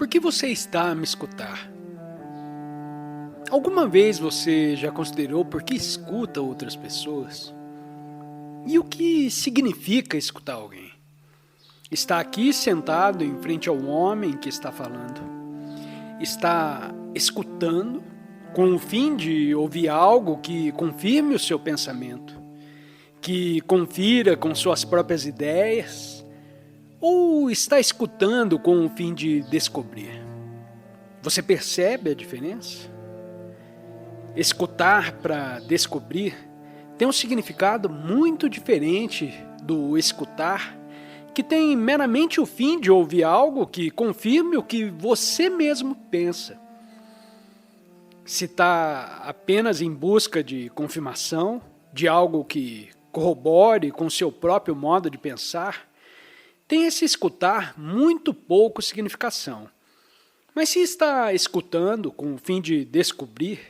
Por que você está a me escutar? Alguma vez você já considerou por que escuta outras pessoas? E o que significa escutar alguém? Está aqui sentado em frente ao homem que está falando. Está escutando com o fim de ouvir algo que confirme o seu pensamento, que confira com suas próprias ideias, ou está escutando com o fim de descobrir? Você percebe a diferença? Escutar para descobrir tem um significado muito diferente do escutar, que tem meramente o fim de ouvir algo que confirme o que você mesmo pensa. Se está apenas em busca de confirmação, de algo que corrobore com seu próprio modo de pensar, tem esse escutar muito pouco significação. Mas se está escutando com o fim de descobrir,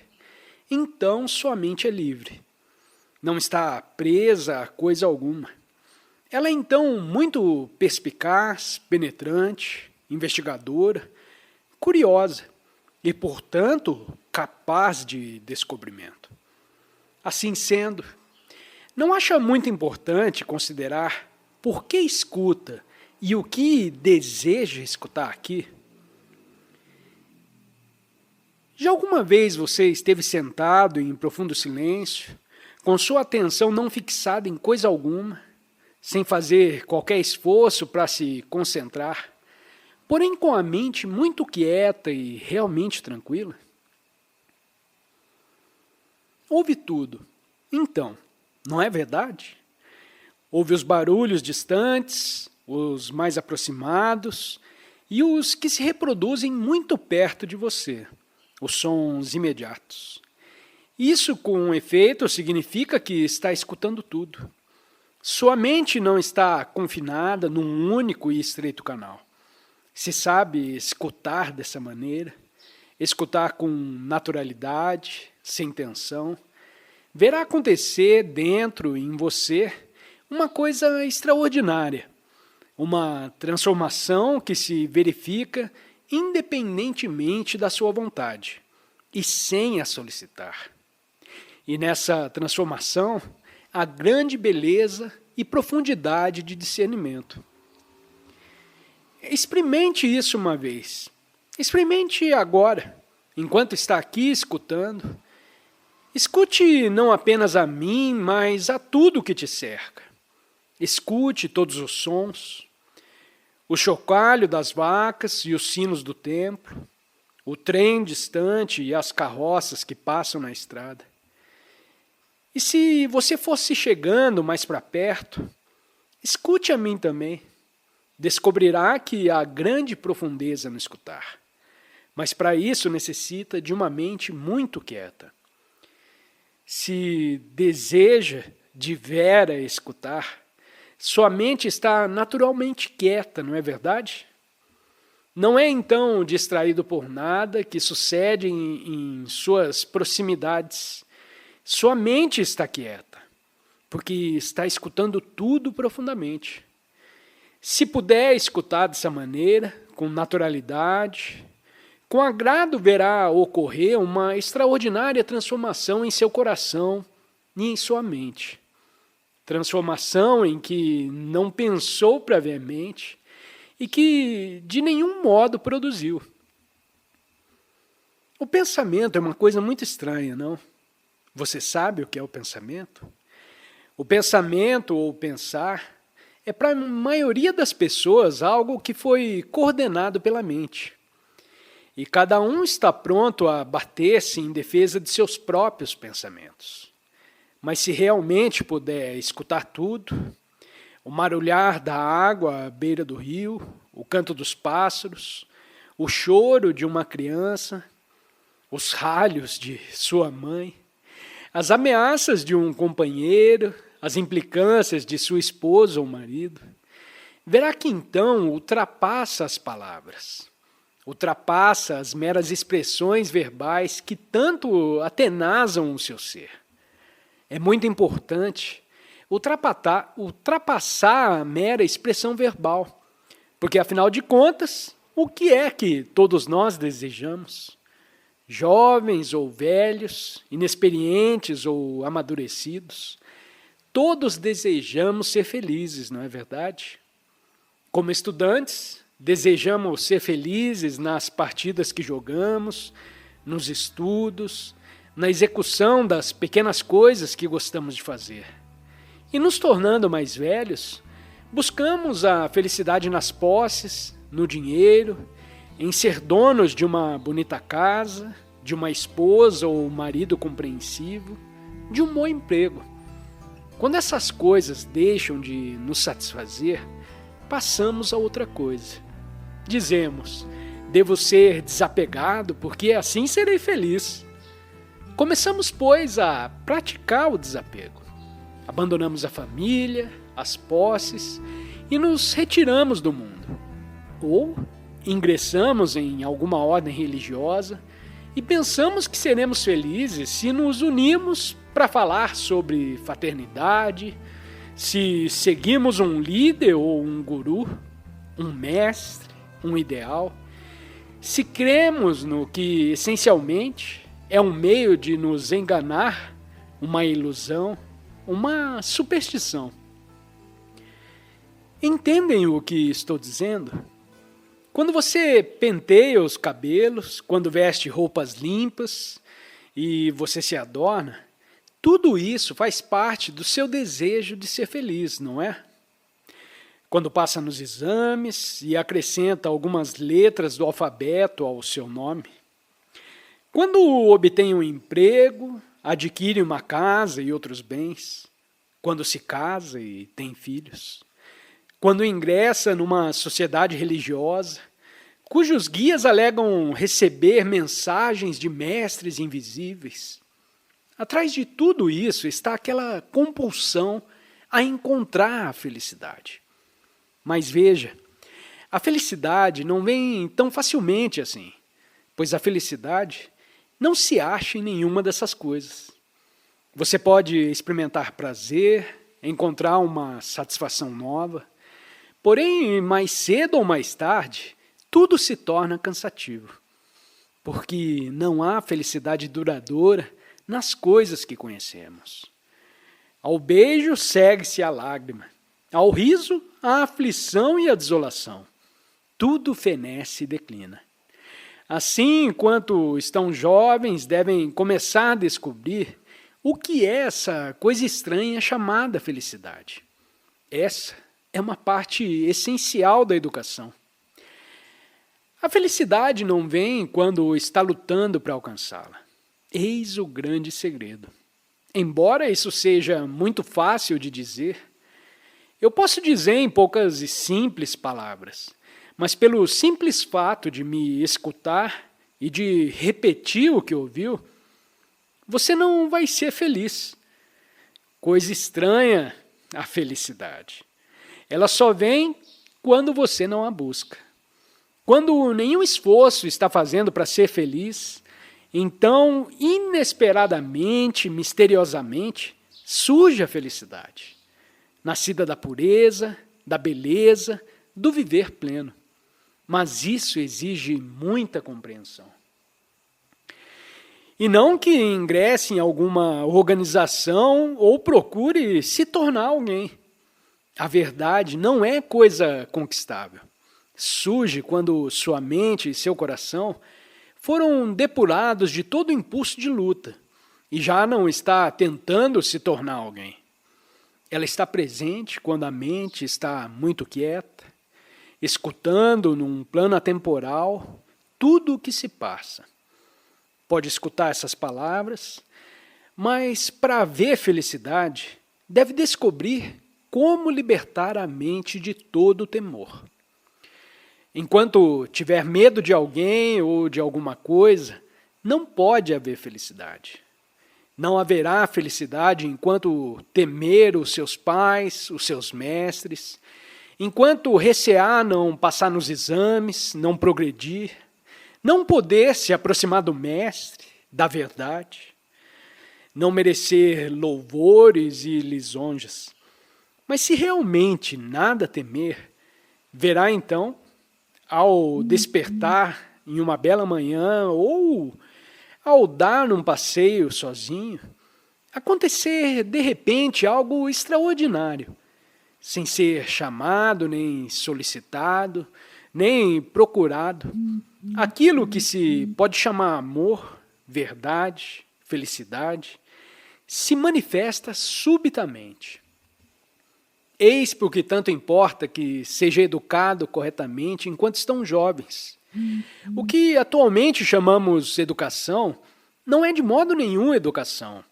então sua mente é livre. Não está presa a coisa alguma. Ela é então muito perspicaz, penetrante, investigadora, curiosa e, portanto, capaz de descobrimento. Assim sendo, não acha muito importante considerar por que escuta e o que deseja escutar aqui? Já alguma vez você esteve sentado em profundo silêncio, com sua atenção não fixada em coisa alguma, sem fazer qualquer esforço para se concentrar, porém com a mente muito quieta e realmente tranquila? Ouve tudo. Então, não é verdade? Ouve os barulhos distantes, os mais aproximados e os que se reproduzem muito perto de você, os sons imediatos. Isso, com efeito, significa que está escutando tudo. Sua mente não está confinada num único e estreito canal. Se sabe escutar dessa maneira, escutar com naturalidade, sem tensão, verá acontecer dentro, em você, uma coisa extraordinária, uma transformação que se verifica independentemente da sua vontade e sem a solicitar. E nessa transformação, há grande beleza e profundidade de discernimento. Experimente isso uma vez. Experimente agora, enquanto está aqui escutando. Escute não apenas a mim, mas a tudo que te cerca. Escute todos os sons, o chocalho das vacas e os sinos do templo, o trem distante e as carroças que passam na estrada. E se você fosse chegando mais para perto, escute a mim também. Descobrirá que há grande profundeza no escutar. Mas para isso necessita de uma mente muito quieta. Se deseja de vera escutar, sua mente está naturalmente quieta, não é verdade? Não é então distraído por nada que sucede em suas proximidades. Sua mente está quieta, porque está escutando tudo profundamente. Se puder escutar dessa maneira, com naturalidade, com agrado verá ocorrer uma extraordinária transformação em seu coração e em sua mente. Transformação em que não pensou previamente e que de nenhum modo produziu. O pensamento é uma coisa muito estranha, não? Você sabe o que é o pensamento? O pensamento ou pensar é para a maioria das pessoas algo que foi coordenado pela mente. E cada um está pronto a bater-se em defesa de seus próprios pensamentos. Mas se realmente puder escutar tudo, o marulhar da água à beira do rio, o canto dos pássaros, o choro de uma criança, os ralhos de sua mãe, as ameaças de um companheiro, as implicâncias de sua esposa ou marido, verá que então ultrapassa as palavras, ultrapassa as meras expressões verbais que tanto atenazam o seu ser. É muito importante ultrapassar a mera expressão verbal, porque afinal de contas, O que é que todos nós desejamos? Jovens ou velhos, inexperientes ou amadurecidos, todos desejamos ser felizes, não é verdade? Como estudantes, desejamos ser felizes nas partidas que jogamos, nos estudos, na execução das pequenas coisas que gostamos de fazer. E nos tornando mais velhos, buscamos a felicidade nas posses, no dinheiro, em ser donos de uma bonita casa, de uma esposa ou marido compreensivo, de um bom emprego. Quando essas coisas deixam de nos satisfazer, passamos a outra coisa. Dizemos, devo ser desapegado porque assim serei feliz. Começamos, pois, a praticar o desapego. Abandonamos a família, as posses e nos retiramos do mundo. Ou ingressamos em alguma ordem religiosa e pensamos que seremos felizes se nos unirmos para falar sobre fraternidade, se seguimos um líder ou um guru, um mestre, um ideal, se cremos no que essencialmente é um meio de nos enganar, uma ilusão, uma superstição. Entendem o que estou dizendo? Quando você penteia os cabelos, quando veste roupas limpas e você se adorna, tudo isso faz parte do seu desejo de ser feliz, não é? Quando passa nos exames e acrescenta algumas letras do alfabeto ao seu nome. Quando obtém um emprego, adquire uma casa e outros bens. Quando se casa e tem filhos. Quando ingressa numa sociedade religiosa, cujos guias alegam receber mensagens de mestres invisíveis. Atrás de tudo isso está aquela compulsão a encontrar a felicidade. Mas veja, a felicidade não vem tão facilmente assim, pois a felicidade não se acha em nenhuma dessas coisas. Você pode experimentar prazer, encontrar uma satisfação nova, porém, mais cedo ou mais tarde, tudo se torna cansativo, porque não há felicidade duradoura nas coisas que conhecemos. Ao beijo segue-se a lágrima, ao riso a aflição e a desolação. Tudo fenece e declina. Assim, enquanto estão jovens, devem começar a descobrir o que é essa coisa estranha chamada felicidade. Essa é uma parte essencial da educação. A felicidade não vem quando está lutando para alcançá-la. Eis o grande segredo. Embora isso seja muito fácil de dizer, eu posso dizer em poucas e simples palavras, mas pelo simples fato de me escutar e de repetir o que ouviu, você não vai ser feliz. Coisa estranha, a felicidade. Ela só vem quando você não a busca. Quando nenhum esforço está fazendo para ser feliz, então, inesperadamente, misteriosamente, surge a felicidade, nascida da pureza, da beleza, do viver pleno. Mas isso exige muita compreensão. E não que ingresse em alguma organização ou procure se tornar alguém. A verdade não é coisa conquistável. Surge quando sua mente e seu coração foram depurados de todo impulso de luta e já não está tentando se tornar alguém. Ela está presente quando a mente está muito quieta, escutando num plano atemporal tudo o que se passa. Pode escutar essas palavras, mas para haver felicidade, deve descobrir como libertar a mente de todo o temor. Enquanto tiver medo de alguém ou de alguma coisa, não pode haver felicidade. Não haverá felicidade enquanto temer os seus pais, os seus mestres, enquanto recear não passar nos exames, não progredir, não poder se aproximar do mestre, da verdade, não merecer louvores e lisonjas. Mas se realmente nada temer, verá então ao despertar em uma bela manhã ou ao dar num passeio sozinho, acontecer de repente algo extraordinário, sem ser chamado, nem solicitado, nem procurado. Aquilo que se pode chamar amor, verdade, felicidade, se manifesta subitamente. Eis porque tanto importa que seja educado corretamente enquanto estão jovens. O que atualmente chamamos educação não é de modo nenhum educação,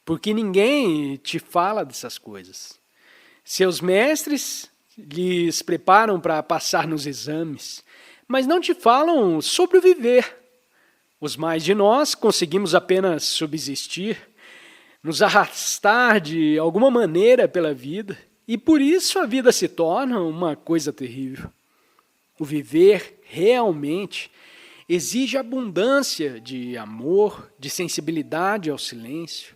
porque ninguém te fala dessas coisas. Seus mestres lhes preparam para passar nos exames, mas não te falam sobre o viver. Os mais de nós conseguimos apenas subsistir, nos arrastar de alguma maneira pela vida, e por isso a vida se torna uma coisa terrível. O viver realmente exige abundância de amor, de sensibilidade ao silêncio,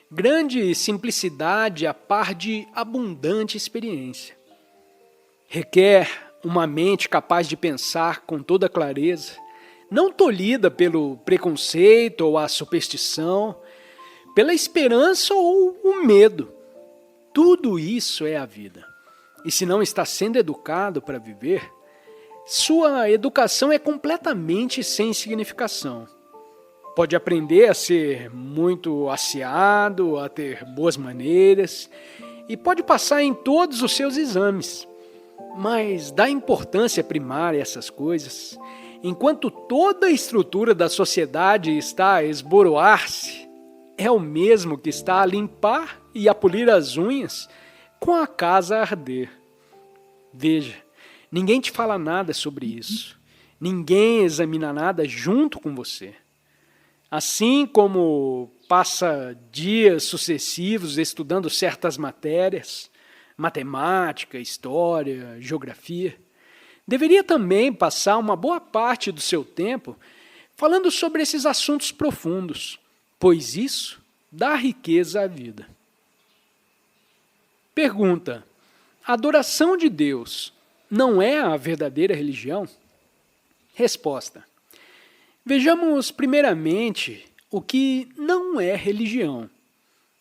grande simplicidade a par de abundante experiência. Requer uma mente capaz de pensar com toda clareza, não tolhida pelo preconceito ou a superstição, pela esperança ou o medo. Tudo isso é a vida. E se não está sendo educado para viver, sua educação é completamente sem significação. Pode aprender a ser muito aciado, a ter boas maneiras, e pode passar em todos os seus exames. Mas dá importância primária a essas coisas, enquanto toda a estrutura da sociedade está a esboroar-se, é o mesmo que está a limpar e a polir as unhas com a casa a arder. Veja, ninguém te fala nada sobre isso. Ninguém examina nada junto com você. Assim como passa dias sucessivos estudando certas matérias, matemática, história, geografia, deveria também passar uma boa parte do seu tempo falando sobre esses assuntos profundos, pois isso dá riqueza à vida. Pergunta: a adoração de Deus não é a verdadeira religião? Resposta: vejamos primeiramente o que não é religião.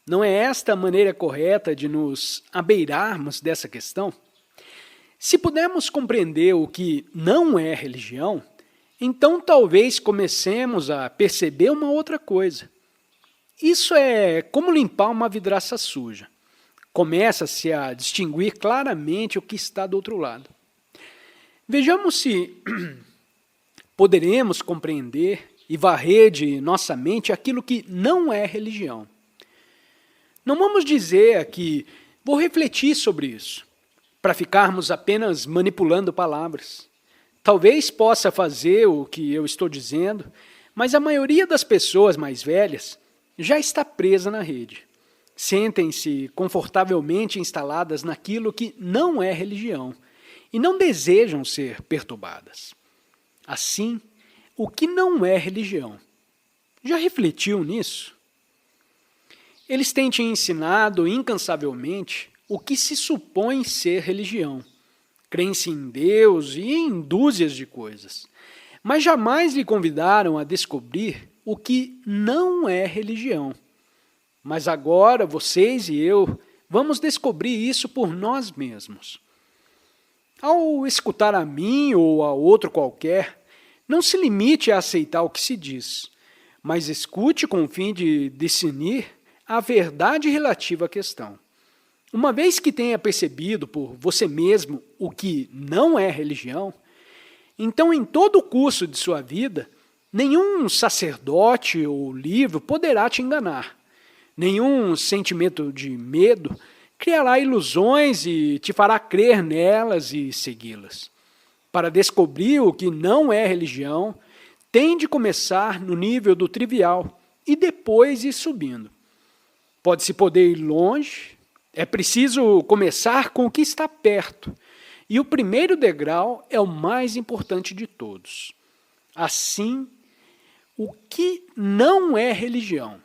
Não é esta a maneira correta de nos abeirarmos dessa questão? Se pudermos compreender o que não é religião, então talvez comecemos a perceber uma outra coisa. Isso é como limpar uma vidraça suja. Começa-se a distinguir claramente o que está do outro lado. Vejamos se poderemos compreender e varrer de nossa mente aquilo que não é religião. Não vamos dizer aqui, vou refletir sobre isso, para ficarmos apenas manipulando palavras. Talvez possa fazer o que eu estou dizendo, mas a maioria das pessoas mais velhas já está presa na rede. Sentem-se confortavelmente instaladas naquilo que não é religião e não desejam ser perturbadas. Assim, o que não é religião? Já refletiu nisso? Eles têm te ensinado incansavelmente o que se supõe ser religião. Creem-se em Deus e em dúzias de coisas, mas jamais lhe convidaram a descobrir o que não é religião. Mas agora vocês e eu vamos descobrir isso por nós mesmos. Ao escutar a mim ou a outro qualquer, não se limite a aceitar o que se diz, mas escute com o fim de discernir a verdade relativa à questão. Uma vez que tenha percebido por você mesmo o que não é religião, então em todo o curso de sua vida, nenhum sacerdote ou livro poderá te enganar. Nenhum sentimento de medo criará ilusões e te fará crer nelas e segui-las. Para descobrir o que não é religião, tem de começar no nível do trivial e depois ir subindo. Pode-se poder ir longe, é preciso começar com o que está perto. E o primeiro degrau é o mais importante de todos. Assim, o que não é religião?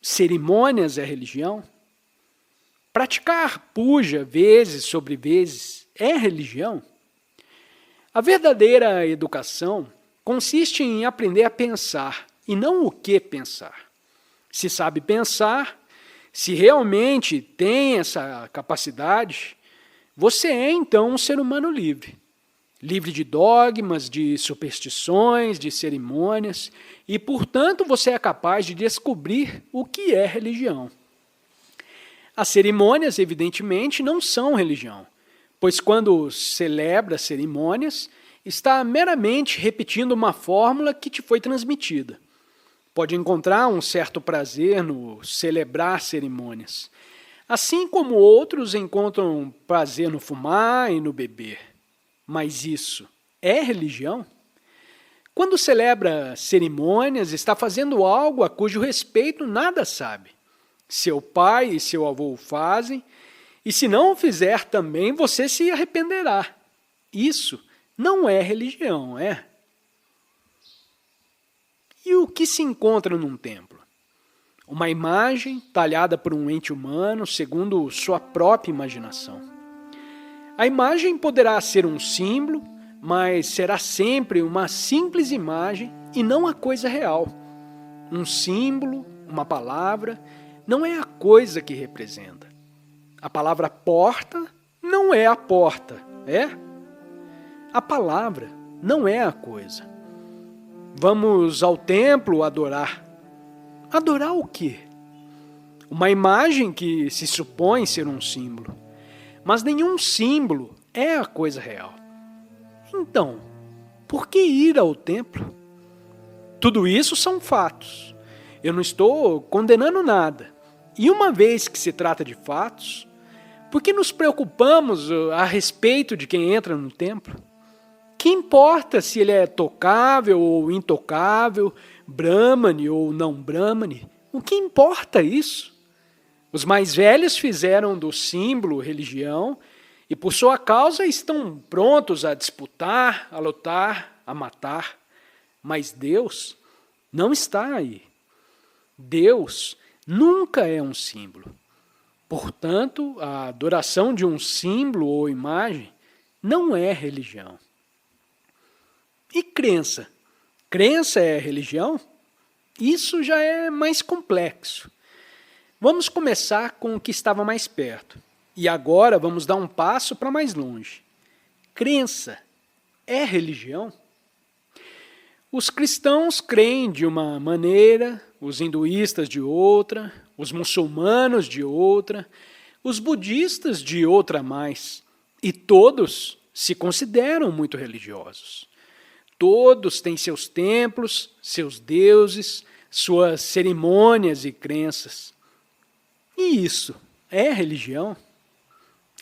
Cerimônias é religião? Praticar puja vezes sobre vezes é religião? A verdadeira educação consiste em aprender a pensar e não o que pensar. Se sabe pensar, se realmente tem essa capacidade, você é então um ser humano livre. Livre de dogmas, de superstições, de cerimônias, e, portanto, você é capaz de descobrir o que é religião. As cerimônias, evidentemente, não são religião, pois quando celebra cerimônias, está meramente repetindo uma fórmula que te foi transmitida. Pode encontrar um certo prazer no celebrar cerimônias, assim como outros encontram prazer no fumar e no beber. Mas isso é religião? Quando celebra cerimônias, está fazendo algo a cujo respeito nada sabe. Seu pai e seu avô o fazem, e se não o fizer também, você se arrependerá. Isso não é religião, é? E o que se encontra num templo? Uma imagem talhada por um ente humano segundo sua própria imaginação. A imagem poderá ser um símbolo, mas será sempre uma simples imagem e não a coisa real. Um símbolo, uma palavra, não é a coisa que representa. A palavra porta não é a porta, é? A palavra não é a coisa. Vamos ao templo adorar. Adorar o quê? Uma imagem que se supõe ser um símbolo. Mas nenhum símbolo é a coisa real. Então, por que ir ao templo? Tudo isso são fatos. Eu não estou condenando nada. E uma vez que se trata de fatos, por que nos preocupamos a respeito de quem entra no templo? Que importa se ele é tocável ou intocável, brahmane ou não brahmane? O que importa isso? Os mais velhos fizeram do símbolo religião e por sua causa estão prontos a disputar, a lutar, a matar. Mas Deus não está aí. Deus nunca é um símbolo. Portanto, a adoração de um símbolo ou imagem não é religião. E crença? Crença é religião? Isso já é mais complexo. Vamos começar com o que estava mais perto. E agora vamos dar um passo para mais longe. Crença é religião? Os cristãos creem de uma maneira, os hinduístas de outra, os muçulmanos de outra, os budistas de outra mais. E todos se consideram muito religiosos. Todos têm seus templos, seus deuses, suas cerimônias e crenças. E isso é religião?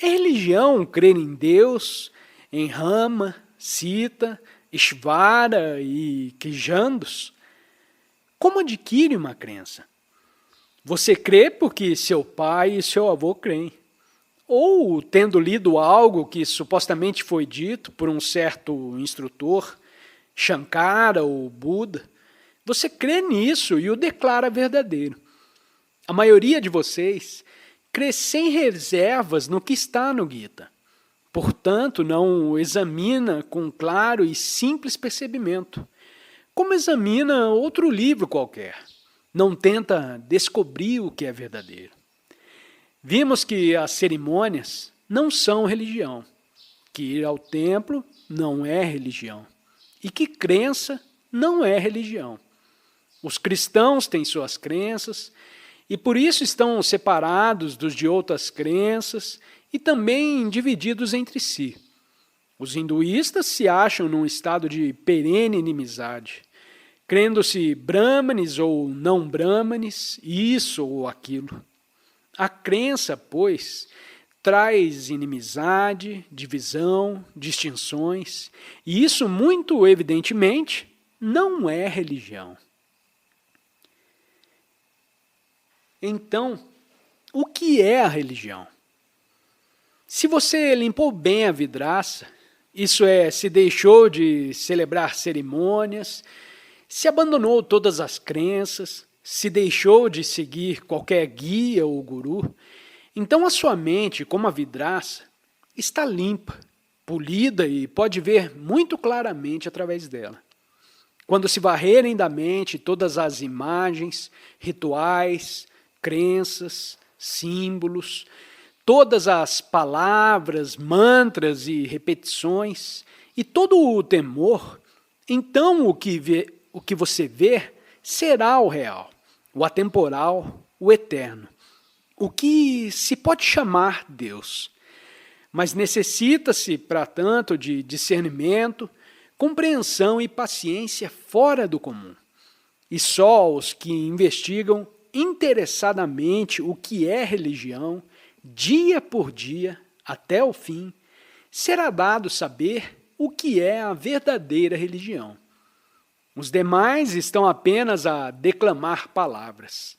É religião crer em Deus, em Rama, Sita, Ishvara e Quijandos? Como adquire uma crença? Você crê porque seu pai e seu avô creem. Ou tendo lido algo que supostamente foi dito por um certo instrutor, Shankara ou Buda, você crê nisso e o declara verdadeiro. A maioria de vocês crê sem reservas no que está no Gita. Portanto, não o examina com claro e simples percebimento, como examina outro livro qualquer. Não tenta descobrir o que é verdadeiro. Vimos que as cerimônias não são religião, que ir ao templo não é religião e que crença não é religião. Os cristãos têm suas crenças e por isso estão separados dos de outras crenças e também divididos entre si. Os hinduístas se acham num estado de perene inimizade, crendo-se brahmanes ou não brahmanes, isso ou aquilo. A crença, pois, traz inimizade, divisão, distinções, e isso, muito evidentemente, não é religião. Então, o que é a religião? Se você limpou bem a vidraça, isso é, se deixou de celebrar cerimônias, se abandonou todas as crenças, se deixou de seguir qualquer guia ou guru, então a sua mente, como a vidraça, está limpa polida e pode ver muito claramente através dela. Quando se varrerem da mente todas as imagens, rituais, crenças, símbolos, todas as palavras, mantras e repetições, e todo o temor, então o que você vê será o real, o atemporal, o eterno, o que se pode chamar Deus. Mas necessita-se, para tanto, de discernimento, compreensão e paciência fora do comum. E só os que investigam interessadamente o que é religião, dia por dia, até o fim, será dado saber o que é a verdadeira religião. Os demais estão apenas a declamar palavras,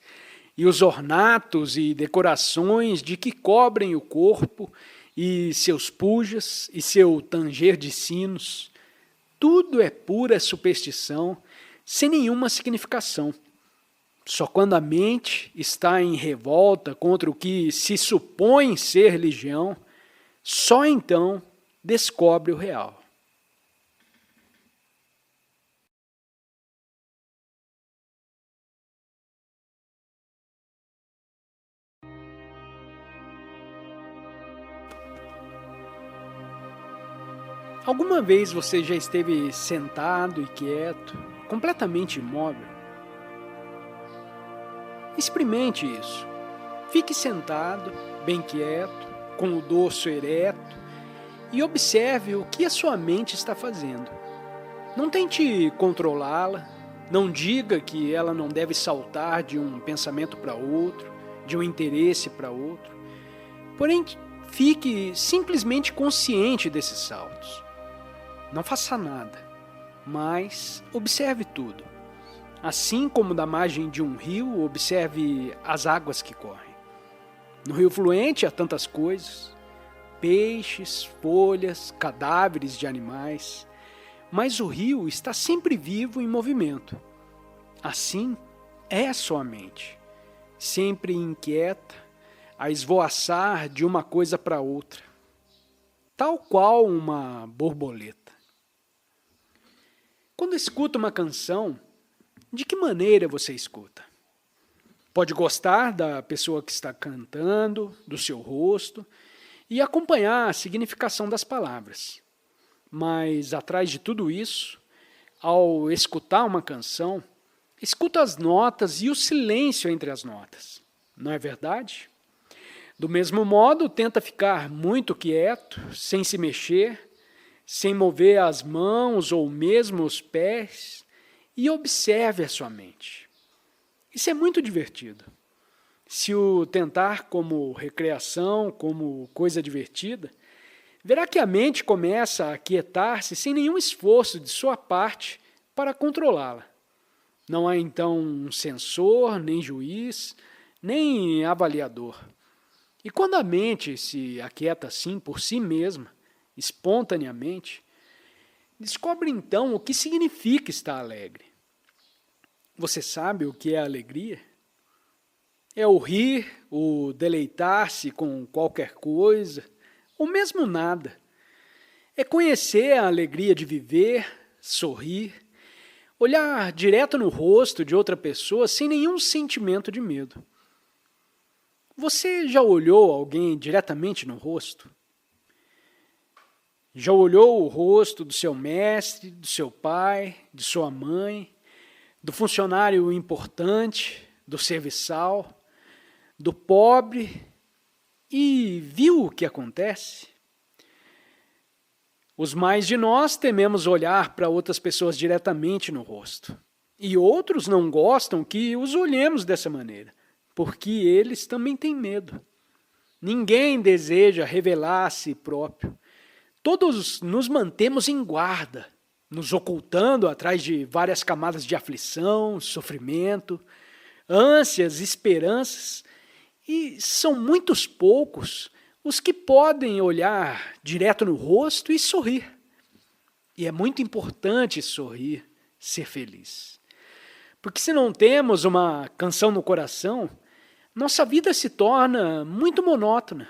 e os ornatos e decorações de que cobrem o corpo e seus pujas e seu tanger de sinos, tudo é pura superstição, sem nenhuma significação. Só quando a mente está em revolta contra o que se supõe ser religião, só então descobre o real. Alguma vez você já esteve sentado e quieto, completamente imóvel? Experimente isso. Fique sentado, bem quieto, com o dorso ereto e observe o que a sua mente está fazendo. Não tente controlá-la, não diga que ela não deve saltar de um pensamento para outro, de um interesse para outro. Porém, fique simplesmente consciente desses saltos. Não faça nada, mas observe tudo. Assim como da margem de um rio, observe as águas que correm. No rio fluente há tantas coisas, peixes, folhas, cadáveres de animais, mas o rio está sempre vivo em movimento. Assim é a sua mente, sempre inquieta, a esvoaçar de uma coisa para outra, tal qual uma borboleta. Quando escuta uma canção, de que maneira você escuta? Pode gostar da pessoa que está cantando, do seu rosto, e acompanhar a significação das palavras. Mas, atrás de tudo isso, ao escutar uma canção, escuta as notas e o silêncio entre as notas. Não é verdade? Do mesmo modo, tenta ficar muito quieto, sem se mexer, sem mover as mãos ou mesmo os pés, e observe a sua mente. Isso é muito divertido. Se o tentar como recreação, como coisa divertida, verá que a mente começa a aquietar-se sem nenhum esforço de sua parte para controlá-la. Não há então um censor, nem juiz, nem avaliador. E quando a mente se aquieta assim por si mesma, espontaneamente, descobre então o que significa estar alegre. Você sabe o que é alegria? É o rir, o deleitar-se com qualquer coisa, ou mesmo nada. É conhecer a alegria de viver, sorrir, olhar direto no rosto de outra pessoa sem nenhum sentimento de medo. Você já olhou alguém diretamente no rosto? Já olhou o rosto do seu mestre, do seu pai, de sua mãe, do funcionário importante, do serviçal, do pobre e viu o que acontece? Os mais de nós tememos olhar para outras pessoas diretamente no rosto. E outros não gostam que os olhemos dessa maneira, porque eles também têm medo. Ninguém deseja revelar a si próprio. Todos nos mantemos em guarda, nos ocultando atrás de várias camadas de aflição, sofrimento, ânsias, esperanças, e são muitos poucos os que podem olhar direto no rosto e sorrir. E é muito importante sorrir, ser feliz. Porque se não temos uma canção no coração, nossa vida se torna muito monótona.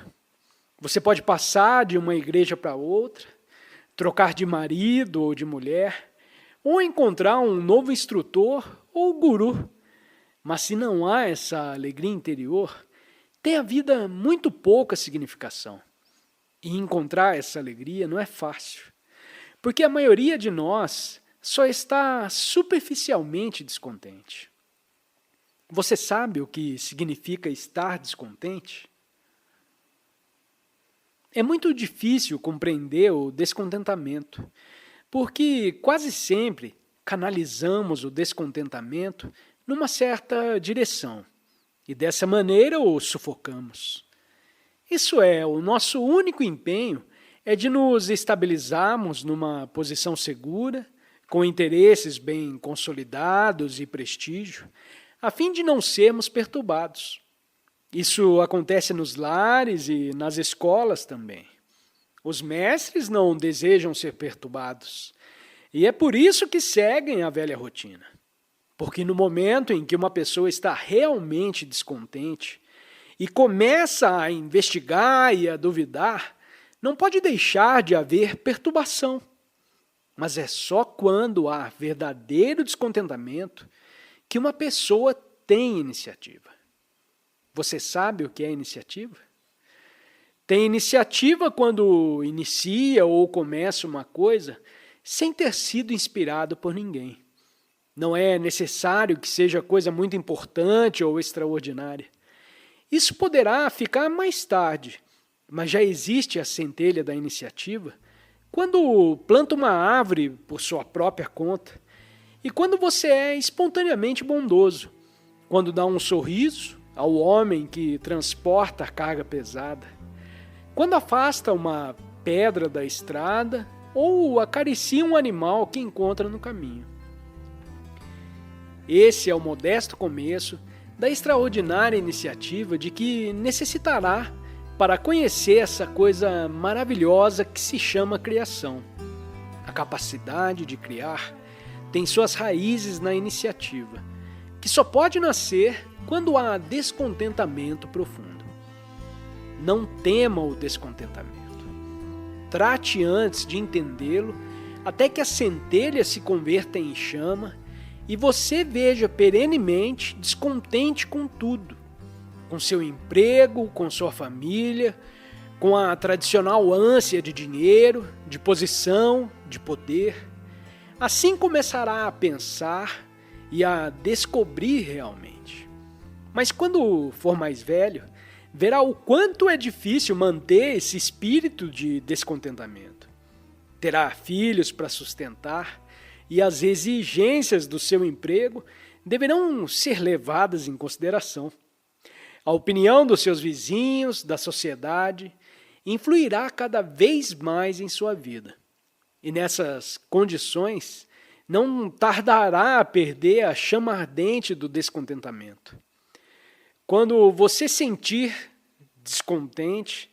Você pode passar de uma igreja para outra, trocar de marido ou de mulher, ou encontrar um novo instrutor ou guru. Mas se não há essa alegria interior, tem a vida muito pouca significação. E encontrar essa alegria não é fácil, porque a maioria de nós só está superficialmente descontente. Você sabe o que significa estar descontente? É muito difícil compreender o descontentamento, porque quase sempre canalizamos o descontentamento numa certa direção, e dessa maneira o sufocamos. Isso é, o nosso único empenho é de nos estabilizarmos numa posição segura, com interesses bem consolidados e prestígio, a fim de não sermos perturbados. Isso acontece nos lares e nas escolas também. Os mestres não desejam ser perturbados, e é por isso que seguem a velha rotina. Porque no momento em que uma pessoa está realmente descontente e começa a investigar e a duvidar, não pode deixar de haver perturbação. Mas é só quando há verdadeiro descontentamento que uma pessoa tem iniciativa. Você sabe o que é iniciativa? Tem iniciativa quando inicia ou começa uma coisa sem ter sido inspirado por ninguém. Não é necessário que seja coisa muito importante ou extraordinária. Isso poderá ficar mais tarde, mas já existe a centelha da iniciativa quando planta uma árvore por sua própria conta e quando você é espontaneamente bondoso, quando dá um sorriso ao homem que transporta a carga pesada, quando afasta uma pedra da estrada ou acaricia um animal que encontra no caminho. Esse é o modesto começo da extraordinária iniciativa de que necessitará para conhecer essa coisa maravilhosa que se chama criação. A capacidade de criar tem suas raízes na iniciativa, que só pode nascer quando há descontentamento profundo. Não tema o descontentamento. Trate antes de entendê-lo até que a centelha se converta em chama e você veja perenemente descontente com tudo, com seu emprego, com sua família, com a tradicional ânsia de dinheiro, de posição, de poder. Assim começará a pensar e a descobrir realmente. Mas quando for mais velho, verá o quanto é difícil manter esse espírito de descontentamento. Terá filhos para sustentar, e as exigências do seu emprego deverão ser levadas em consideração. A opinião dos seus vizinhos, da sociedade, influirá cada vez mais em sua vida. E nessas condições, não tardará a perder a chama ardente do descontentamento. Quando você sentir descontente,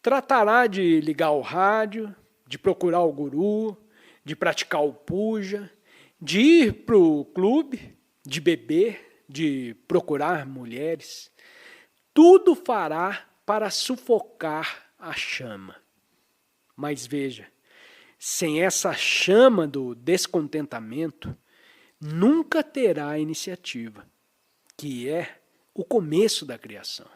tratará de ligar o rádio, de procurar o guru, de praticar o puja, de ir para o clube, de beber, de procurar mulheres. Tudo fará para sufocar a chama. Mas veja, sem essa chama do descontentamento, nunca terá iniciativa, que é o começo da criação.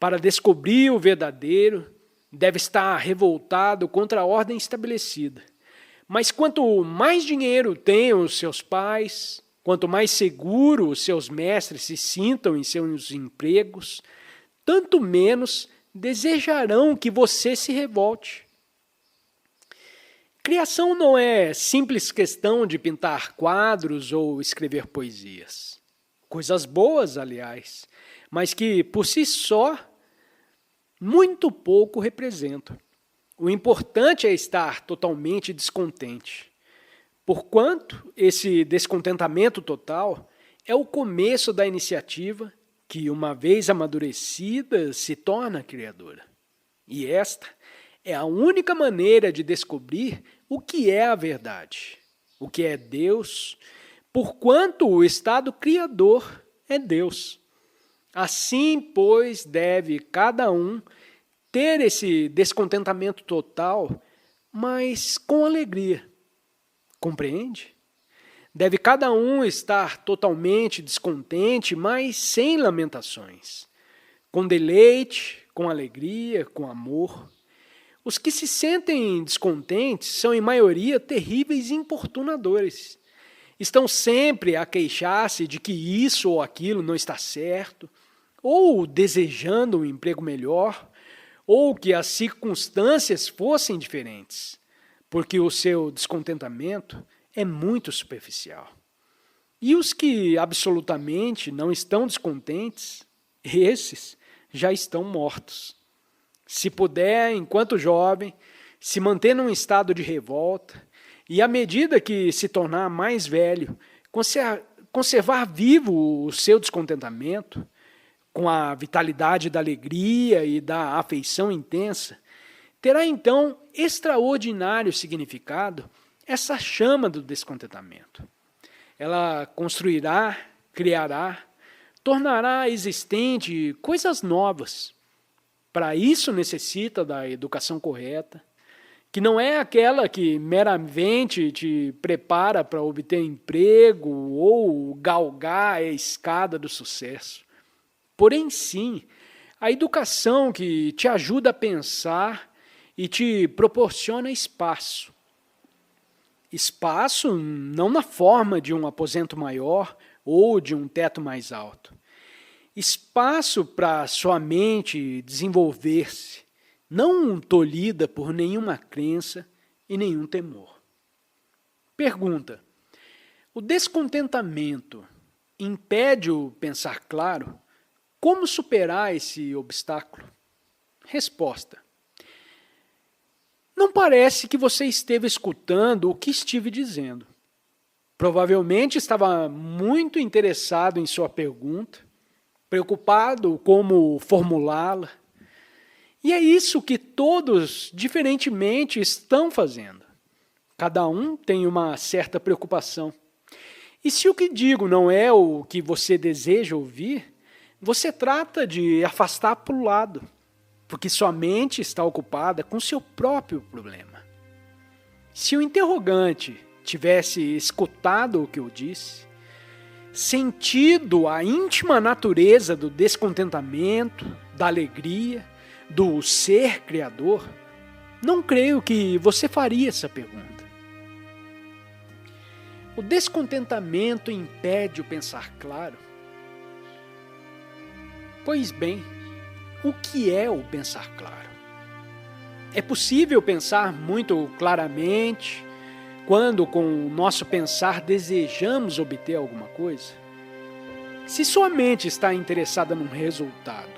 Para descobrir o verdadeiro, deve estar revoltado contra a ordem estabelecida. Mas quanto mais dinheiro têm os seus pais, quanto mais seguro os seus mestres se sintam em seus empregos, tanto menos desejarão que você se revolte. Criação não é simples questão de pintar quadros ou escrever poesias. Coisas boas, aliás, mas que por si só muito pouco representam. O importante é estar totalmente descontente, porquanto esse descontentamento total é o começo da iniciativa que, uma vez amadurecida, se torna criadora. E esta é a única maneira de descobrir o que é a verdade, o que é Deus, porquanto o estado criador é Deus. Assim, pois, deve cada um ter esse descontentamento total mas com alegria. Compreende? Deve cada um estar totalmente descontente, mas sem lamentações. Com deleite, com alegria, com amor. Os que se sentem descontentes são, em maioria, terríveis importunadores. Estão sempre a queixar-se de que isso ou aquilo não está certo, ou desejando um emprego melhor, ou que as circunstâncias fossem diferentes, porque o seu descontentamento é muito superficial. E os que absolutamente não estão descontentes, esses já estão mortos. Se puder, enquanto jovem, se manter num estado de revolta e, à medida que se tornar mais velho, conservar vivo o seu descontentamento, com a vitalidade da alegria e da afeição intensa, terá então extraordinário significado essa chama do descontentamento. Ela construirá, criará, tornará existente coisas novas. Para isso necessita da educação correta, que não é aquela que meramente te prepara para obter emprego ou galgar a escada do sucesso. Porém, sim, a educação que te ajuda a pensar e te proporciona espaço. Espaço não na forma de um aposento maior ou de um teto mais alto. Espaço para sua mente desenvolver-se, não tolhida por nenhuma crença e nenhum temor. Pergunta: o descontentamento impede o pensar claro? Como superar esse obstáculo? Resposta: não parece que você esteve escutando o que estive dizendo. Provavelmente estava muito interessado em sua pergunta, preocupado como formulá-la. E é isso que todos, diferentemente, estão fazendo. Cada um tem uma certa preocupação. E se o que digo não é o que você deseja ouvir, você trata de afastar para o lado, porque sua mente está ocupada com seu próprio problema. Se o interrogante tivesse escutado o que eu disse, sentido a íntima natureza do descontentamento, da alegria, do ser criador, não creio que você faria essa pergunta. O descontentamento impede o pensar claro? Pois bem, o que é o pensar claro? É possível pensar muito claramente quando, com o nosso pensar, desejamos obter alguma coisa? Se sua mente está interessada num resultado,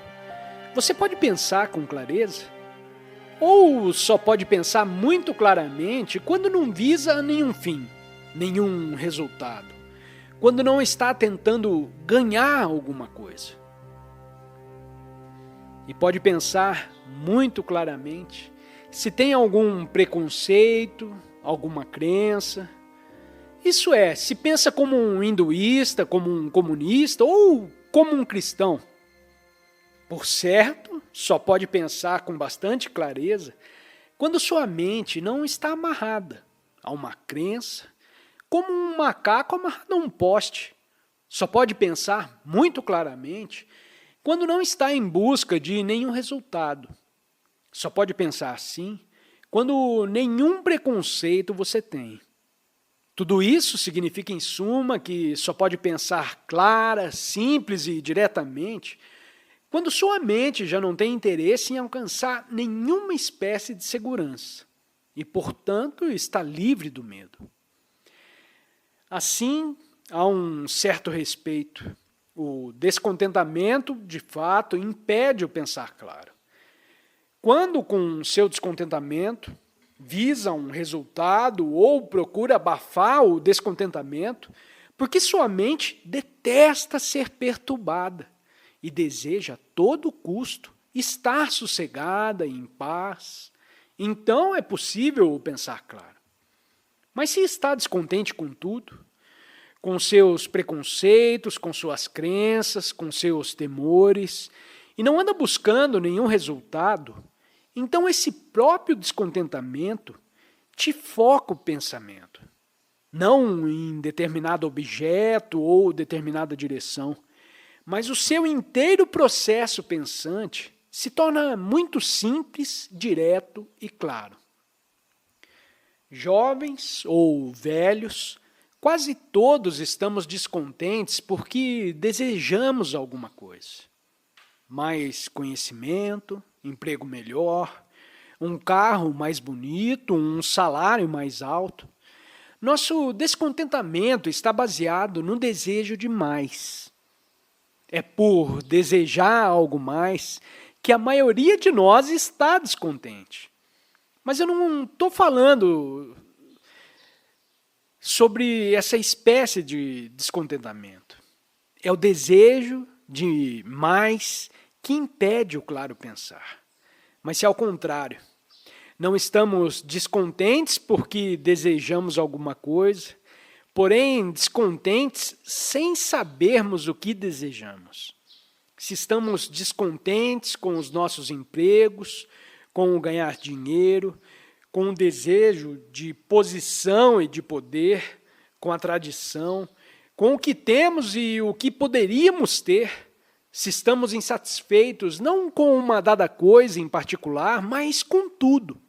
você pode pensar com clareza? Ou só pode pensar muito claramente quando não visa nenhum fim, nenhum resultado, quando não está tentando ganhar alguma coisa? E pode pensar muito claramente se tem algum preconceito, alguma crença. Isso é, se pensa como um hinduísta, como um comunista ou como um cristão. Por certo, só pode pensar com bastante clareza quando sua mente não está amarrada a uma crença, como um macaco amarrado a um poste. Só pode pensar muito claramente quando não está em busca de nenhum resultado. Só pode pensar assim quando nenhum preconceito você tem. Tudo isso significa, em suma, que só pode pensar clara, simples e diretamente quando sua mente já não tem interesse em alcançar nenhuma espécie de segurança e, portanto, está livre do medo. Assim, há um certo respeito. O descontentamento, de fato, impede o pensar claro. Quando, com seu descontentamento, visa um resultado ou procura abafar o descontentamento, porque sua mente detesta ser perturbada e deseja a todo custo estar sossegada e em paz, então é possível pensar claro. Mas se está descontente com tudo, com seus preconceitos, com suas crenças, com seus temores, e não anda buscando nenhum resultado, então esse próprio descontentamento te foca o pensamento, não em determinado objeto ou determinada direção, mas o seu inteiro processo pensante se torna muito simples, direto e claro. Jovens ou velhos, quase todos estamos descontentes porque desejamos alguma coisa. Mais conhecimento, emprego melhor, um carro mais bonito, um salário mais alto. Nosso descontentamento está baseado no desejo de mais. É por desejar algo mais que a maioria de nós está descontente. Mas eu não estou falando sobre essa espécie de descontentamento. É o desejo de mais que impede o claro pensar. Mas se ao contrário, não estamos descontentes porque desejamos alguma coisa, porém descontentes sem sabermos o que desejamos. Se estamos descontentes com os nossos empregos, com o ganhar dinheiro, com o desejo de posição e de poder, com a tradição, com o que temos e o que poderíamos ter, se estamos insatisfeitos não com uma dada coisa em particular, mas com tudo.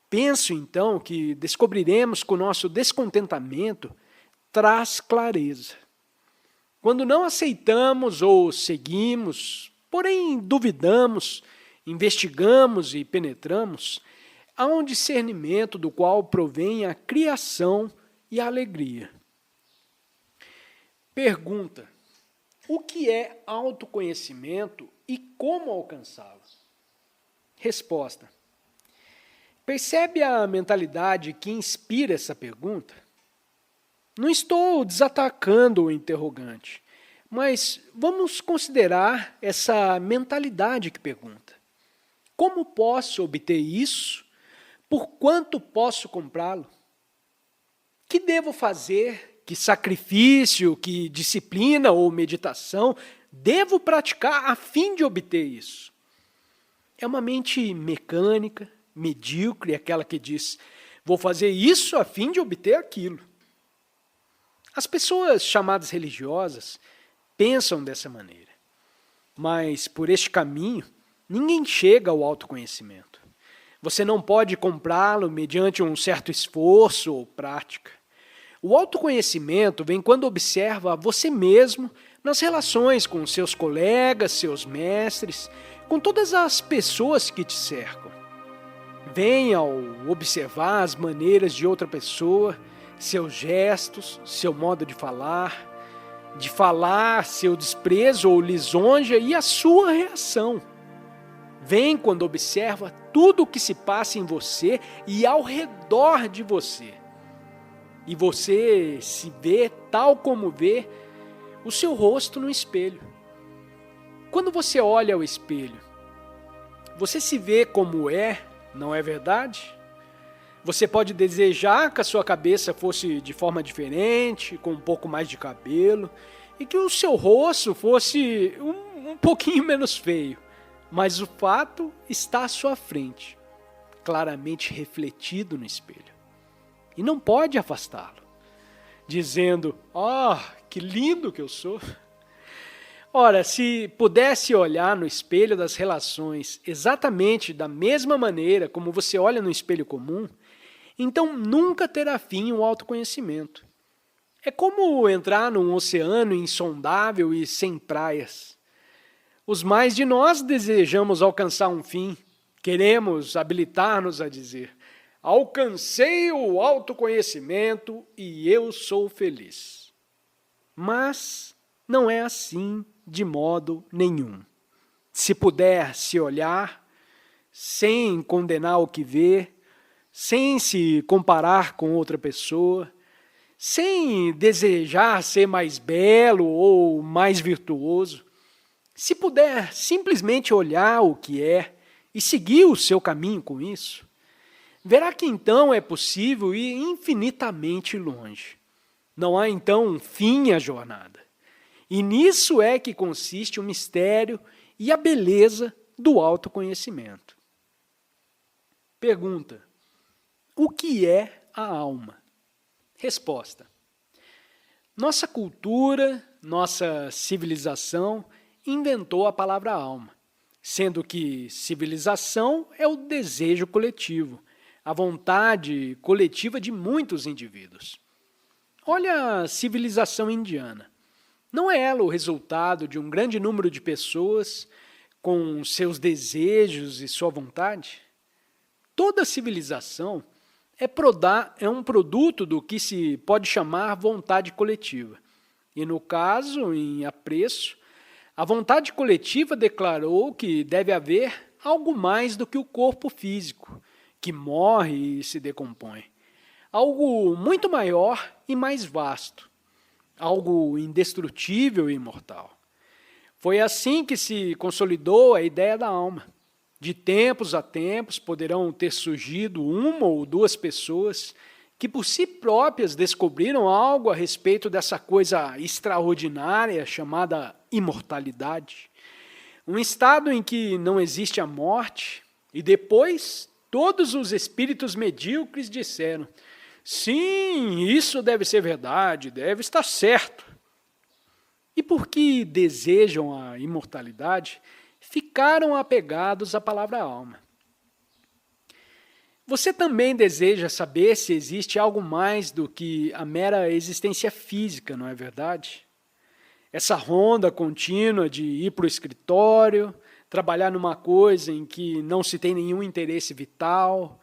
Penso então que descobriremos que o nosso descontentamento traz clareza. Quando não aceitamos ou seguimos, porém duvidamos, investigamos e penetramos, há um discernimento do qual provém a criação e a alegria. Pergunta: o que é autoconhecimento e como alcançá-lo? Resposta: percebe a mentalidade que inspira essa pergunta? Não estou desatacando o interrogante, mas vamos considerar essa mentalidade que pergunta. Como posso obter isso? Por quanto posso comprá-lo? Que devo fazer? Que sacrifício, que disciplina ou meditação devo praticar a fim de obter isso? É uma mente mecânica, medíocre, aquela que diz, vou fazer isso a fim de obter aquilo. As pessoas chamadas religiosas pensam dessa maneira, mas por este caminho ninguém chega ao autoconhecimento. Você não pode comprá-lo mediante um certo esforço ou prática. O autoconhecimento vem quando observa você mesmo nas relações com seus colegas, seus mestres, com todas as pessoas que te cercam. Vem ao observar as maneiras de outra pessoa, seus gestos, seu modo de falar, seu desprezo ou lisonja e a sua reação. Vem quando observa tudo o que se passa em você e ao redor de você. E você se vê tal como vê o seu rosto no espelho. Quando você olha ao espelho, você se vê como é, não é verdade? Você pode desejar que a sua cabeça fosse de forma diferente, com um pouco mais de cabelo, e que o seu rosto fosse um pouquinho menos feio. Mas o fato está à sua frente, claramente refletido no espelho. E não pode afastá-lo, dizendo, que lindo que eu sou. Ora, se pudesse olhar no espelho das relações exatamente da mesma maneira como você olha no espelho comum, então nunca terá fim o autoconhecimento. É como entrar num oceano insondável e sem praias. Os mais de nós desejamos alcançar um fim, queremos habilitar-nos a dizer, alcancei o autoconhecimento e eu sou feliz. Mas não é assim de modo nenhum. Se puder se olhar, sem condenar o que vê, sem se comparar com outra pessoa, sem desejar ser mais belo ou mais virtuoso, se puder simplesmente olhar o que é e seguir o seu caminho com isso, verá que então é possível ir infinitamente longe. Não há então um fim à jornada. E nisso é que consiste o mistério e a beleza do autoconhecimento. Pergunta: O que é a alma? Resposta: nossa cultura, nossa civilização inventou a palavra alma, sendo que civilização é o desejo coletivo, a vontade coletiva de muitos indivíduos. Olha a civilização indiana. Não é ela o resultado de um grande número de pessoas com seus desejos e sua vontade? Toda civilização é um produto do que se pode chamar vontade coletiva. E no caso, em apreço, a vontade coletiva declarou que deve haver algo mais do que o corpo físico, que morre e se decompõe. Algo muito maior e mais vasto. Algo indestrutível e imortal. Foi assim que se consolidou a ideia da alma. De tempos a tempos poderão ter surgido uma ou duas pessoas que por si próprias descobriram algo a respeito dessa coisa extraordinária chamada imortalidade. Um estado em que não existe a morte, e depois todos os espíritos medíocres disseram: sim, isso deve ser verdade, deve estar certo. E porque desejam a imortalidade, ficaram apegados à palavra alma. Você também deseja saber se existe algo mais do que a mera existência física, não é verdade? Essa ronda contínua de ir para o escritório, trabalhar numa coisa em que não se tem nenhum interesse vital,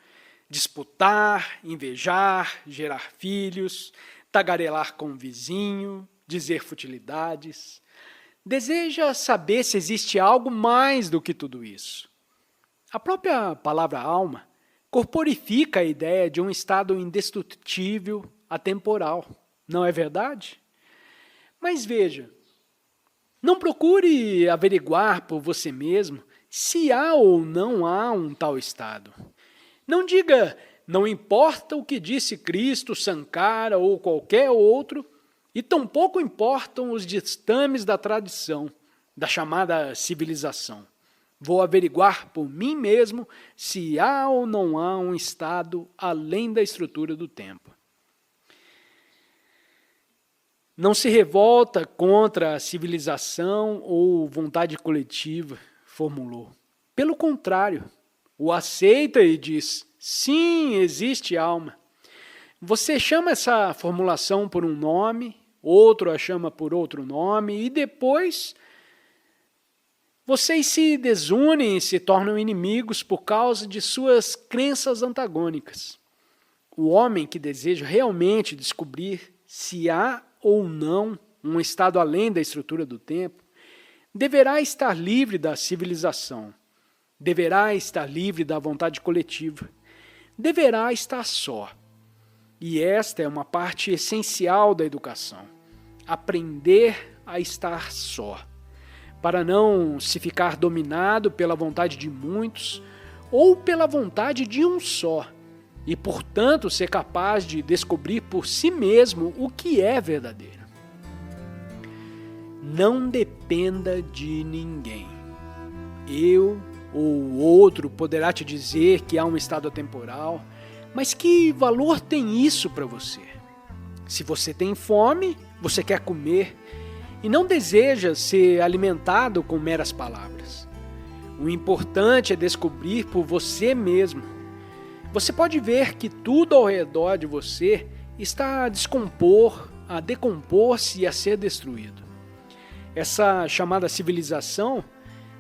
disputar, invejar, gerar filhos, tagarelar com o vizinho, dizer futilidades. Deseja saber se existe algo mais do que tudo isso. A própria palavra alma corporifica a ideia de um estado indestrutível, atemporal. Não é verdade? Mas veja, não procure averiguar por você mesmo se há ou não há um tal estado. Não diga, não importa o que disse Cristo, Sankara ou qualquer outro, e tampouco importam os ditames da tradição, da chamada civilização. Vou averiguar por mim mesmo se há ou não há um estado além da estrutura do tempo. Não se revolta contra a civilização ou vontade coletiva, formulou. Pelo contrário, o aceita e diz: sim, existe alma. Você chama essa formulação por um nome, outro a chama por outro nome, e depois vocês se desunem e se tornam inimigos por causa de suas crenças antagônicas. O homem que deseja realmente descobrir se há ou não um estado além da estrutura do tempo, deverá estar livre da civilização, deverá estar livre da vontade coletiva, deverá estar só. E esta é uma parte essencial da educação, aprender a estar só, para não se ficar dominado pela vontade de muitos ou pela vontade de um só, e, portanto, ser capaz de descobrir por si mesmo o que é verdadeiro. Não dependa de ninguém. Eu ou outro poderá te dizer que há um estado atemporal, mas que valor tem isso para você? Se você tem fome, você quer comer e não deseja ser alimentado com meras palavras. O importante é descobrir por você mesmo. Você pode ver que tudo ao redor de você está a decompor-se e a ser destruído. Essa chamada civilização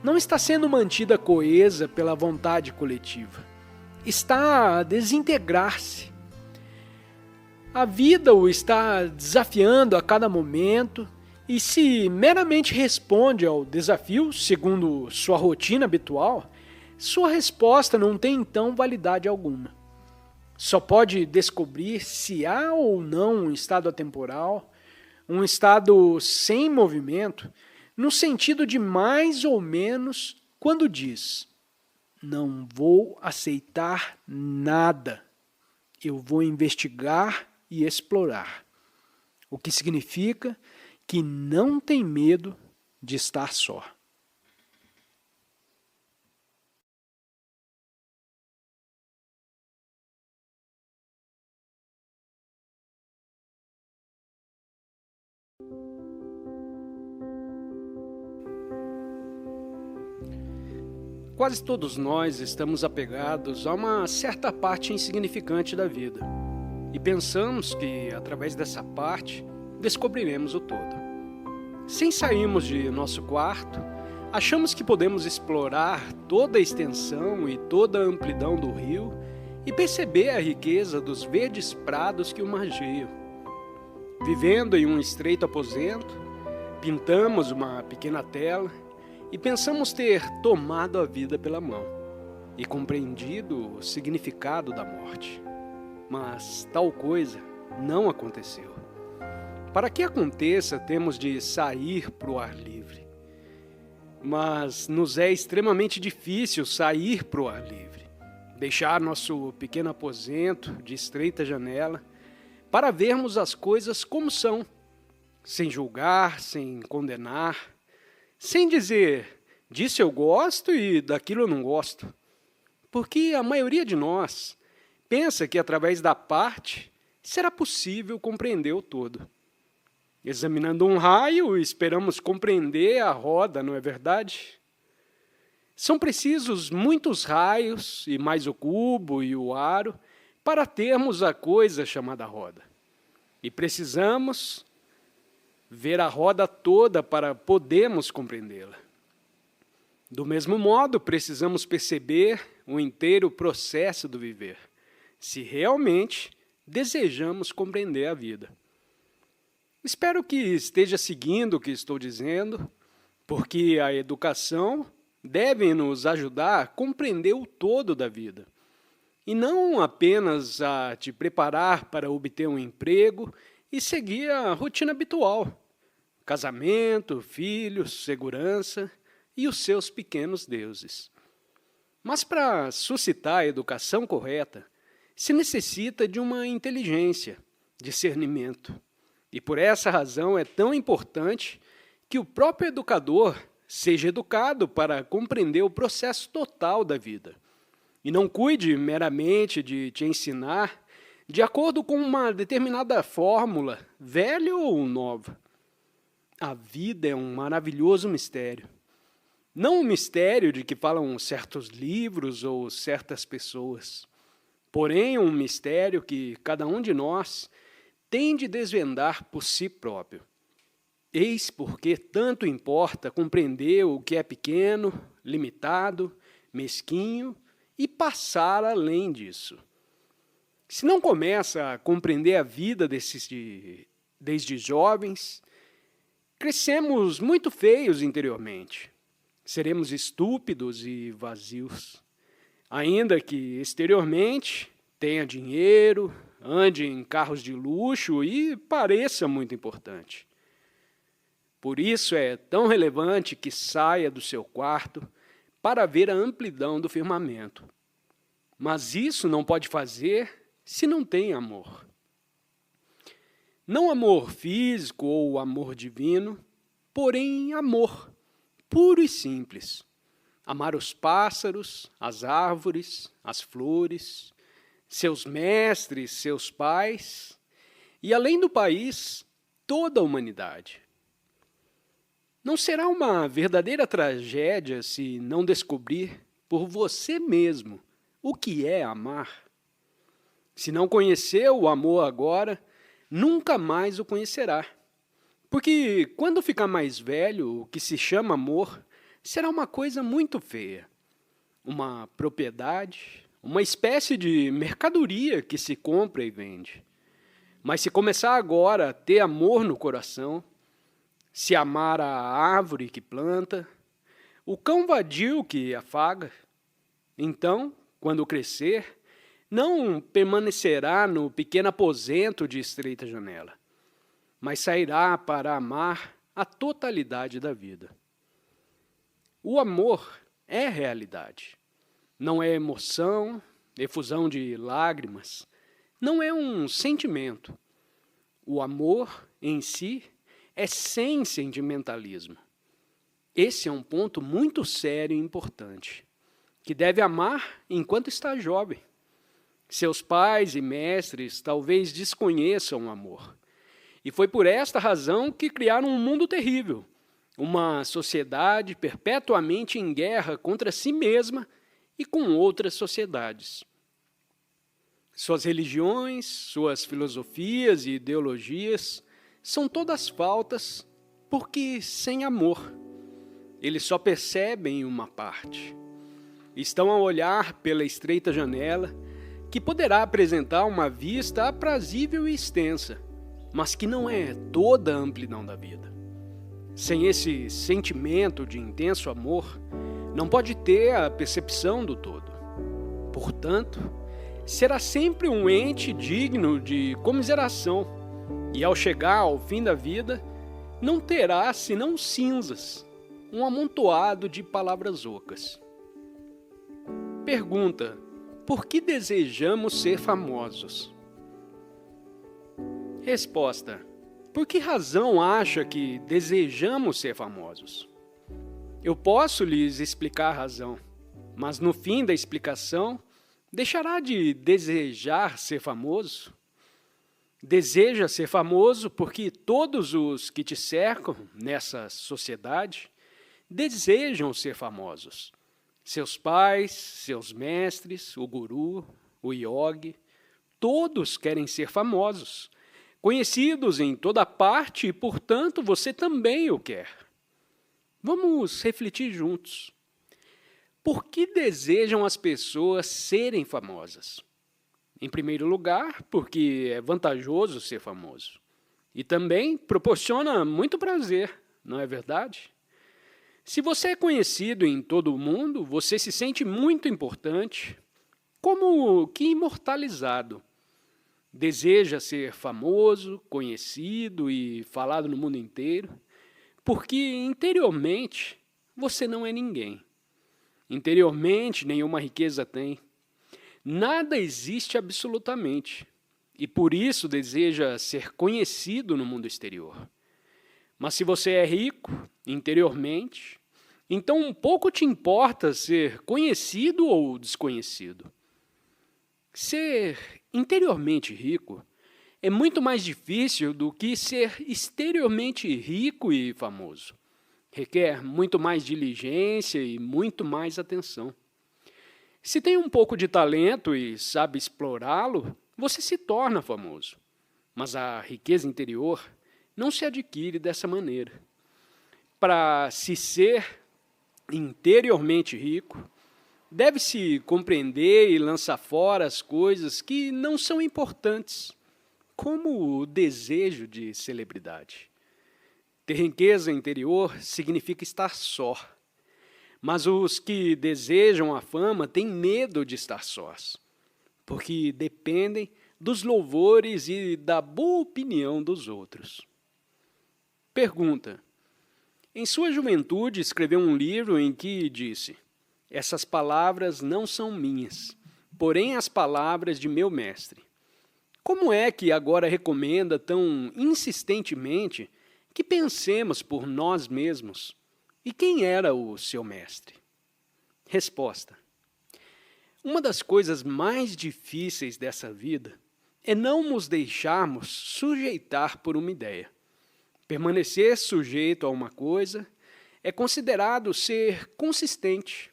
não está sendo mantida coesa pela vontade coletiva. Está a desintegrar-se. A vida o está desafiando a cada momento e se meramente responde ao desafio segundo sua rotina habitual, sua resposta não tem então validade alguma. Só pode descobrir se há ou não um estado atemporal, um estado sem movimento, no sentido de mais ou menos quando diz: não vou aceitar nada, eu vou investigar e explorar. O que significa que não tem medo de estar só. Quase todos nós estamos apegados a uma certa parte insignificante da vida e pensamos que, através dessa parte, descobriremos o todo. Sem sairmos de nosso quarto, achamos que podemos explorar toda a extensão e toda a amplidão do rio e perceber a riqueza dos verdes prados que o margeiam. Vivendo em um estreito aposento, pintamos uma pequena tela e pensamos ter tomado a vida pela mão e compreendido o significado da morte. Mas tal coisa não aconteceu. Para que aconteça, temos de sair para o ar livre. Mas nos é extremamente difícil sair para o ar livre, deixar nosso pequeno aposento de estreita janela para vermos as coisas como são, sem julgar, sem condenar, sem dizer, disso eu gosto e daquilo eu não gosto. Porque a maioria de nós pensa que através da parte será possível compreender o todo. Examinando um raio, esperamos compreender a roda, não é verdade? São precisos muitos raios, e mais o cubo e o aro, para termos a coisa chamada roda. E precisamos ver a roda toda para podermos compreendê-la. Do mesmo modo, precisamos perceber o inteiro processo do viver, se realmente desejamos compreender a vida. Espero que esteja seguindo o que estou dizendo, porque a educação deve nos ajudar a compreender o todo da vida, e não apenas a te preparar para obter um emprego e seguir a rotina habitual. Casamento, filhos, segurança e os seus pequenos deuses. Mas para suscitar a educação correta, se necessita de uma inteligência, discernimento. E por essa razão é tão importante que o próprio educador seja educado para compreender o processo total da vida. E não cuide meramente de te ensinar de acordo com uma determinada fórmula, velha ou nova. A vida é um maravilhoso mistério. Não um mistério de que falam certos livros ou certas pessoas, porém um mistério que cada um de nós tem de desvendar por si próprio. Eis porque tanto importa compreender o que é pequeno, limitado, mesquinho e passar além disso. Se não começa a compreender a vida desde jovens, crescemos muito feios interiormente. Seremos estúpidos e vazios. Ainda que exteriormente tenha dinheiro, ande em carros de luxo e pareça muito importante. Por isso é tão relevante que saia do seu quarto para ver a amplidão do firmamento. Mas isso não pode fazer se não tem amor. Não amor físico ou amor divino, porém amor, puro e simples. Amar os pássaros, as árvores, as flores, seus mestres, seus pais, e além do país, toda a humanidade. Não será uma verdadeira tragédia se não descobrir por você mesmo o que é amar? Se não conheceu o amor agora, nunca mais o conhecerá. Porque quando ficar mais velho, o que se chama amor será uma coisa muito feia. Uma propriedade, uma espécie de mercadoria que se compra e vende. Mas se começar agora a ter amor no coração, se amar a árvore que planta, o cão vadio que afaga, então, quando crescer, não permanecerá no pequeno aposento de estreita janela, mas sairá para amar a totalidade da vida. O amor é realidade. Não é emoção, efusão de lágrimas. Não é um sentimento. O amor, em si, é sem sentimentalismo. Esse é um ponto muito sério e importante, que deve amar enquanto está jovem. Seus pais e mestres talvez desconheçam o amor, E foi por esta razão que criaram um mundo terrível, uma sociedade perpetuamente em guerra contra si mesma e com outras sociedades. Suas religiões, suas filosofias e ideologias são todas faltas porque sem amor. Eles só percebem uma parte. Estão a olhar pela estreita janela, que poderá apresentar uma vista aprazível e extensa, mas que não é toda a amplidão da vida. Sem esse sentimento de intenso amor, não pode ter a percepção do todo. Portanto, será sempre um ente digno de comiseração, e ao chegar ao fim da vida, não terá senão cinzas, um amontoado de palavras ocas. Pergunta: por que desejamos ser famosos? Resposta: por que razão acha que desejamos ser famosos? Eu posso lhes explicar a razão, mas no fim da explicação, deixará de desejar ser famoso? Deseja ser famoso porque todos os que te cercam nessa sociedade desejam ser famosos. Seus pais, seus mestres, o guru, o yogi, todos querem ser famosos, conhecidos em toda parte e, portanto, você também o quer. Vamos refletir juntos. Por que desejam as pessoas serem famosas? Em primeiro lugar, porque é vantajoso ser famoso. E também proporciona muito prazer, não é verdade? Se você é conhecido em todo o mundo, você se sente muito importante, como que imortalizado. Deseja ser famoso, conhecido e falado no mundo inteiro, porque interiormente você não é ninguém. Interiormente nenhuma riqueza tem. Nada existe absolutamente, e por isso deseja ser conhecido no mundo exterior. Mas se você é rico, interiormente, então um pouco te importa ser conhecido ou desconhecido. Ser interiormente rico é muito mais difícil do que ser exteriormente rico e famoso. Requer muito mais diligência e muito mais atenção. Se tem um pouco de talento e sabe explorá-lo, você se torna famoso. Mas a riqueza interior não se adquire dessa maneira. Para se ser interiormente rico, deve-se compreender e lançar fora as coisas que não são importantes, como o desejo de celebridade. Ter riqueza interior significa estar só. Mas os que desejam a fama têm medo de estar sós, porque dependem dos louvores e da boa opinião dos outros. Pergunta: em sua juventude escreveu um livro em que disse: essas palavras não são minhas, porém as palavras de meu mestre. Como é que agora recomenda tão insistentemente que pensemos por nós mesmos? E quem era o seu mestre? Resposta: uma das coisas mais difíceis dessa vida é não nos deixarmos sujeitar por uma ideia. Permanecer sujeito a uma coisa é considerado ser consistente.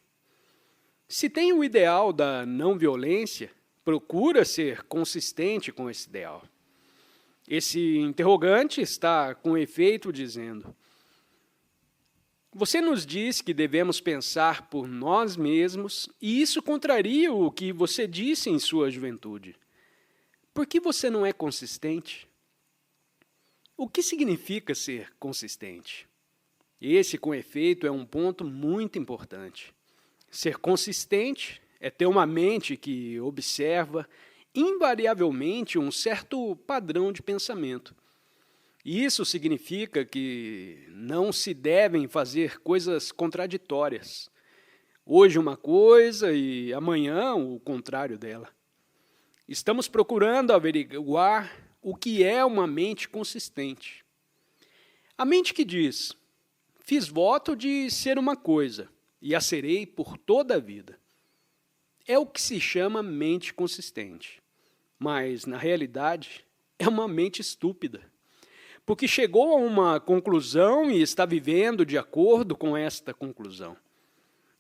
Se tem o ideal da não violência, procura ser consistente com esse ideal. Esse interrogante está com efeito dizendo: você nos diz que devemos pensar por nós mesmos e isso contraria o que você disse em sua juventude. Por que você não é consistente? O que significa ser consistente? Esse, com efeito, é um ponto muito importante. Ser consistente é ter uma mente que observa invariavelmente um certo padrão de pensamento. Isso significa que não se devem fazer coisas contraditórias. Hoje uma coisa e amanhã o contrário dela. Estamos procurando averiguar o que é uma mente consistente. A mente que diz: fiz voto de ser uma coisa e a serei por toda a vida. É o que se chama mente consistente. Mas, na realidade, é uma mente estúpida. porque chegou a uma conclusão e está vivendo de acordo com esta conclusão.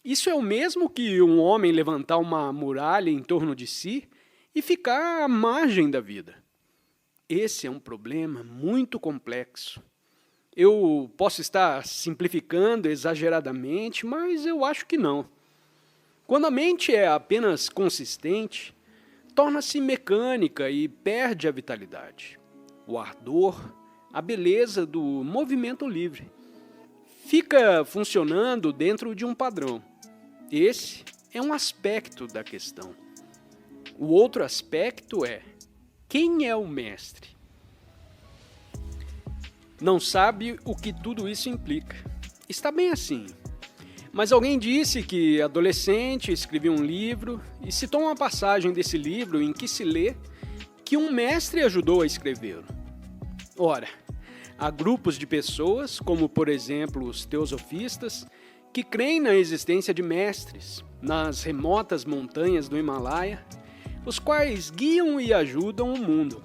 Isso é o mesmo que um homem levantar uma muralha em torno de si e ficar à margem da vida. Esse é um problema muito complexo. Eu posso estar simplificando exageradamente, mas eu acho que não. Quando a mente é apenas consistente, torna-se mecânica e perde a vitalidade, o ardor, a beleza do movimento livre. Fica funcionando dentro de um padrão. Esse é um aspecto da questão. O outro aspecto é: quem é o mestre? Não sabe o que tudo isso implica. Está bem assim. Mas alguém disse que, adolescente, escreveu um livro e citou uma passagem desse livro em que se lê que um mestre ajudou a escrevê-lo. Ora, há grupos de pessoas, como por exemplo os teosofistas, que creem na existência de mestres nas remotas montanhas do Himalaia, os quais guiam e ajudam o mundo.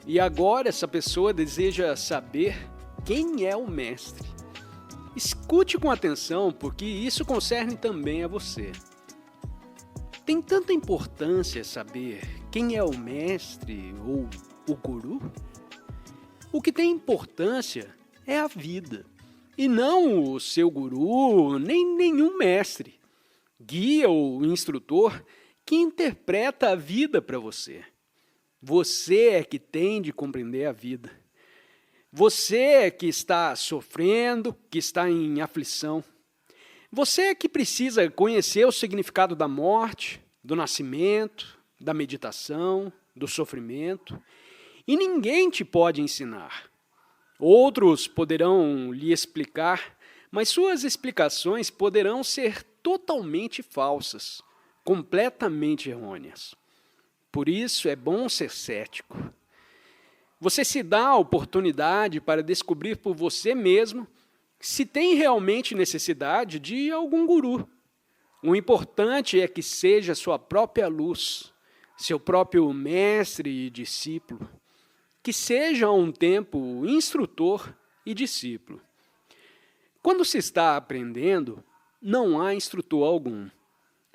E agora essa pessoa deseja saber quem é o mestre. Escute com atenção, porque isso concerne também a você. Tem tanta importância saber quem é o mestre ou o guru? O que tem importância é a vida, e não o seu guru, nem nenhum mestre, guia ou instrutor que interpreta a vida para você. Você é que tem de compreender a vida. Você é que está sofrendo, que está em aflição. Você é que precisa conhecer o significado da morte, do nascimento, da meditação, do sofrimento. E ninguém te pode ensinar. Outros poderão lhe explicar, mas suas explicações poderão ser totalmente falsas, completamente errôneas. Por isso é bom ser cético. Você se dá a oportunidade para descobrir por você mesmo se tem realmente necessidade de algum guru. O importante é que seja sua própria luz, seu próprio mestre e discípulo, que seja a um tempo instrutor e discípulo. Quando se está aprendendo, não há instrutor algum.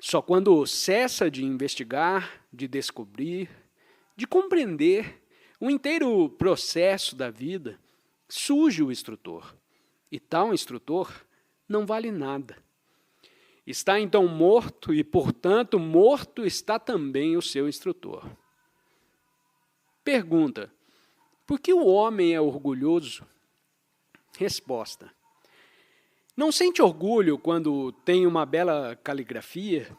Só quando cessa de investigar, de descobrir, de compreender o inteiro processo da vida, surge o instrutor. E tal instrutor não vale nada. Está então morto e, portanto, morto está também o seu instrutor. Pergunta: por que o homem é orgulhoso? Resposta: não sente orgulho quando tem uma bela caligrafia,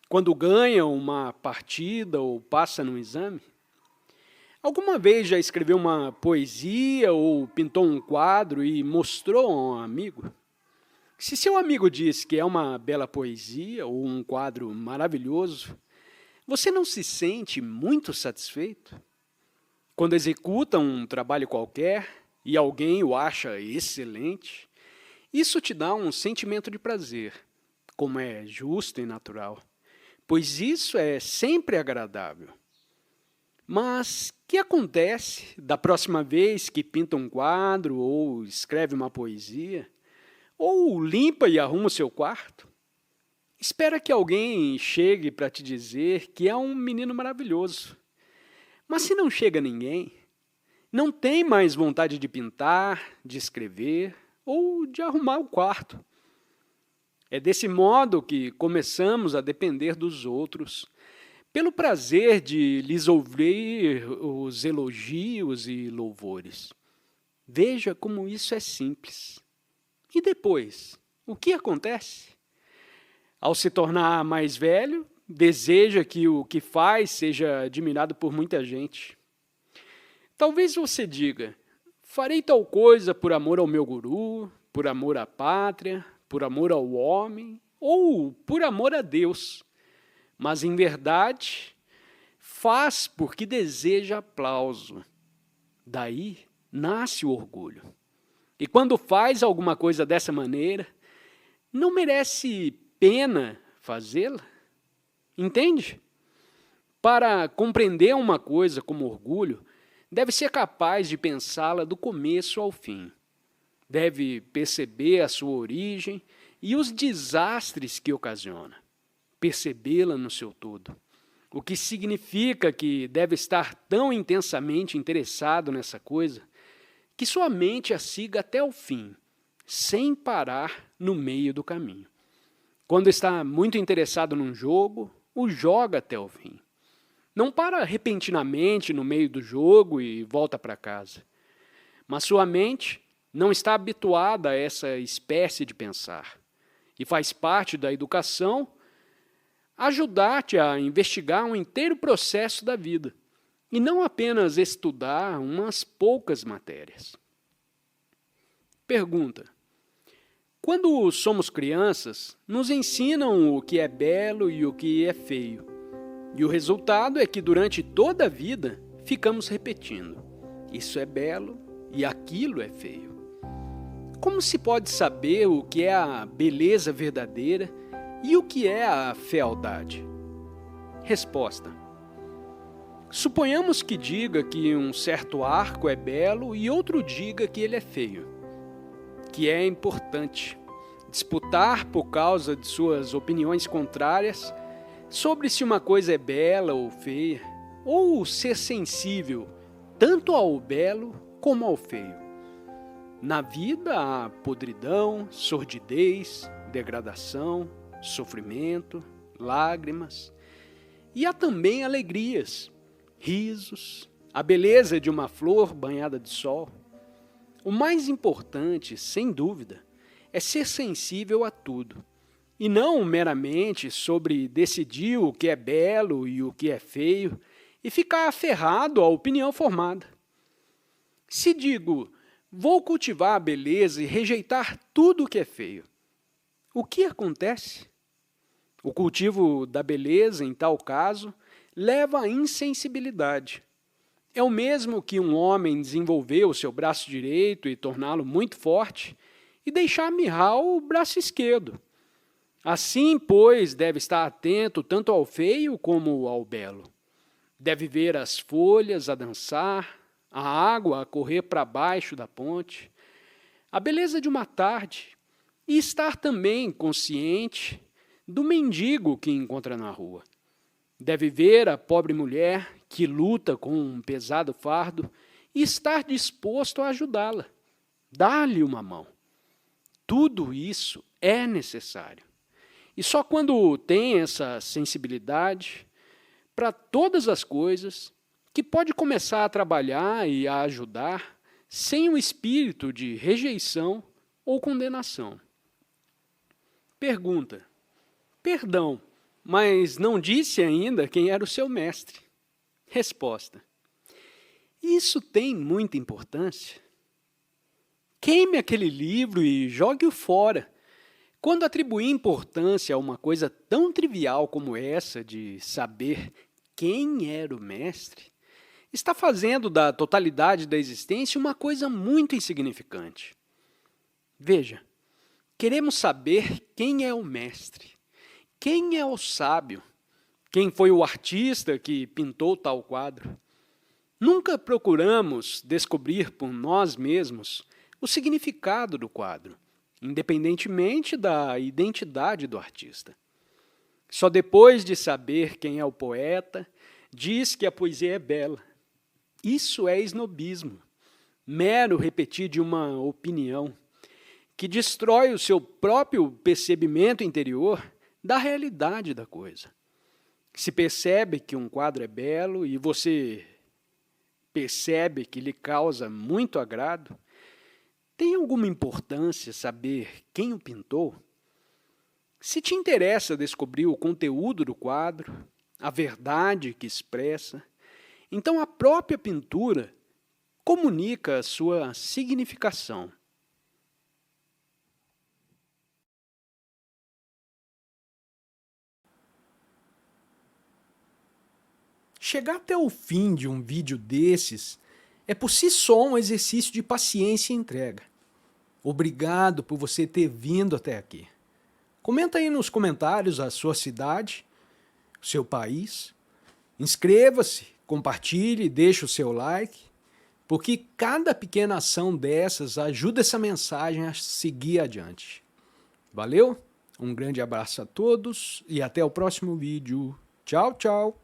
quando ganha uma partida ou passa num exame? Alguma vez já escreveu uma poesia ou pintou um quadro e mostrou a um amigo? Se seu amigo diz que é uma bela poesia ou um quadro maravilhoso, você não se sente muito satisfeito? Quando executa um trabalho qualquer e alguém o acha excelente, isso te dá um sentimento de prazer, como é justo e natural, pois isso é sempre agradável. Mas o que acontece da próxima vez que pinta um quadro ou escreve uma poesia, ou limpa e arruma o seu quarto? Espera que alguém chegue para te dizer que é um menino maravilhoso. Mas se não chega ninguém, não tem mais vontade de pintar, de escrever ou de arrumar o quarto. É desse modo que começamos a depender dos outros, pelo prazer de lhes ouvir os elogios e louvores. Veja como isso é simples. E depois, o que acontece? Ao se tornar mais velho, deseja que o que faz seja admirado por muita gente. Talvez você diga: farei tal coisa por amor ao meu guru, por amor à pátria, por amor ao homem ou por amor a Deus. Mas, em verdade, faz porque deseja aplauso. Daí nasce o orgulho. E quando faz alguma coisa dessa maneira, não merece pena fazê-la? Entende? Para compreender uma coisa como orgulho, deve ser capaz de pensá-la do começo ao fim. Deve perceber a sua origem e os desastres que ocasiona, percebê-la no seu todo. O que significa que deve estar tão intensamente interessado nessa coisa que sua mente a siga até o fim, sem parar no meio do caminho. Quando está muito interessado num jogo, o joga até o fim. Não para repentinamente no meio do jogo e volta para casa. Mas sua mente não está habituada a essa espécie de pensar. E faz parte da educação ajudar-te a investigar um inteiro processo da vida, e não apenas estudar umas poucas matérias. Pergunta: quando somos crianças, nos ensinam o que é belo e o que é feio. E o resultado é que durante toda a vida ficamos repetindo: isso é belo e aquilo é feio. Como se pode saber o que é a beleza verdadeira e o que é a fealdade? Resposta: suponhamos que diga que um certo arco é belo e outro diga que ele é feio. Que é importante disputar por causa de suas opiniões contrárias sobre se uma coisa é bela ou feia, ou ser sensível tanto ao belo como ao feio. Na vida há podridão, sordidez, degradação, sofrimento, lágrimas, e há também alegrias, risos, a beleza de uma flor banhada de sol. O mais importante, sem dúvida, é ser sensível a tudo, e não meramente sobre decidir o que é belo e o que é feio, e ficar aferrado à opinião formada. Se digo, vou cultivar a beleza e rejeitar tudo o que é feio, o que acontece? O cultivo da beleza, em tal caso, leva à insensibilidade. É o mesmo que um homem desenvolver o seu braço direito e torná-lo muito forte e deixar mirrar o braço esquerdo. Assim, pois, deve estar atento tanto ao feio como ao belo. Deve ver as folhas a dançar, a água a correr para baixo da ponte, a beleza de uma tarde, e estar também consciente do mendigo que encontra na rua. Deve ver a pobre mulher que luta com um pesado fardo e estar disposto a ajudá-la. Dar-lhe uma mão. Tudo isso é necessário. E só quando tem essa sensibilidade para todas as coisas que pode começar a trabalhar e a ajudar sem o espírito de rejeição ou condenação. Pergunta: perdão, mas não disse ainda quem era o seu mestre. Resposta: isso tem muita importância? Queime aquele livro e jogue-o fora. Quando atribuir importância a uma coisa tão trivial como essa de saber quem era o mestre, está fazendo da totalidade da existência uma coisa muito insignificante. Veja, queremos saber quem é o mestre, quem é o sábio, quem foi o artista que pintou tal quadro. Nunca procuramos descobrir por nós mesmos o significado do quadro, independentemente da identidade do artista. Só depois de saber quem é o poeta, diz que a poesia é bela. Isso é esnobismo, mero repetir de uma opinião, que destrói o seu próprio percebimento interior da realidade da coisa. Se percebe que um quadro é belo e você percebe que lhe causa muito agrado, tem alguma importância saber quem o pintou? Se te interessa descobrir o conteúdo do quadro, a verdade que expressa, então a própria pintura comunica a sua significação. Chegar até o fim de um vídeo desses é por si só um exercício de paciência e entrega. Obrigado por você ter vindo até aqui. Comenta aí nos comentários a sua cidade, o seu país. Inscreva-se, compartilhe, deixe o seu like. porque cada pequena ação dessas ajuda essa mensagem a seguir adiante. Valeu? Um grande abraço a todos e até o próximo vídeo. Tchau, tchau!